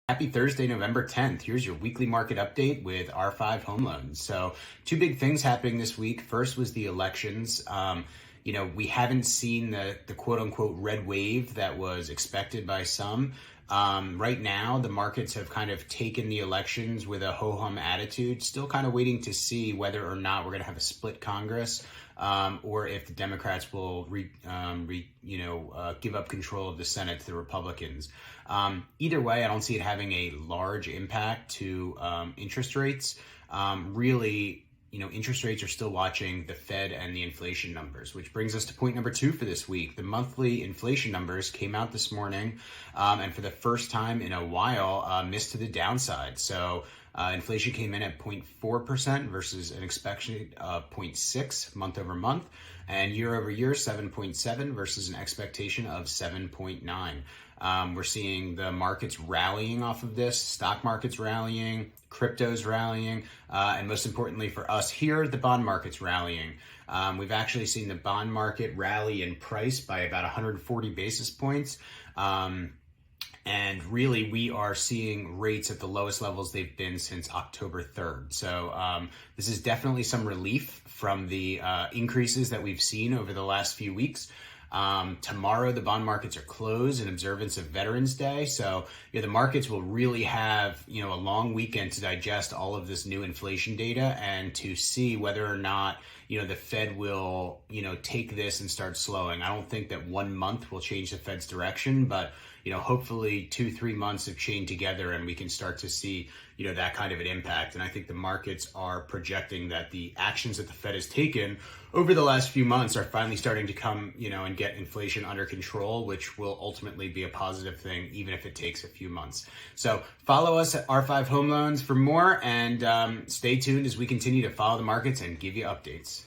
Happy Thursday, November 10th. Here's your weekly market update with R5 Home Loans. So, two big things happening this week. First was the elections. We haven't seen the quote unquote red wave that was expected by some. Right now, the markets have kind of taken the elections with a ho-hum attitude, still kind of waiting to see whether or not we're going to have a split Congress, or if the Democrats will give up control of the Senate to the Republicans. Either way, I don't see it having a large impact to interest rates. Interest rates are still watching the Fed and the inflation numbers, which brings us to point number 2 for this week. The monthly inflation numbers came out this morning, and for the first time in a while, missed to the downside. So inflation came in at 0.4% versus an expected 0.6 month over month, and year over year 7.7 versus an expectation of 7.9. We're seeing the markets rallying off of this, stock markets rallying, cryptos rallying, and most importantly for us here, the bond market's rallying. We've actually seen the bond market rally in price by about 140 basis points. And really, we are seeing rates at the lowest levels they've been since October 3rd. So this is definitely some relief from the increases that we've seen over the last few weeks. Tomorrow, the bond markets are closed in observance of Veterans Day. So the markets will really have, a long weekend to digest all of this new inflation data and to see whether or not, the Fed will, take this and start slowing. I don't think that 1 month will change the Fed's direction, but hopefully 2-3 months have chained together and we can start to see, that kind of an impact. And I think the markets are projecting that the actions that the Fed has taken over the last few months are finally starting to come, and get inflation under control, which will ultimately be a positive thing, even if it takes a few months. So follow us at R5 Home Loans for more, and stay tuned as we continue to follow the markets and give you updates.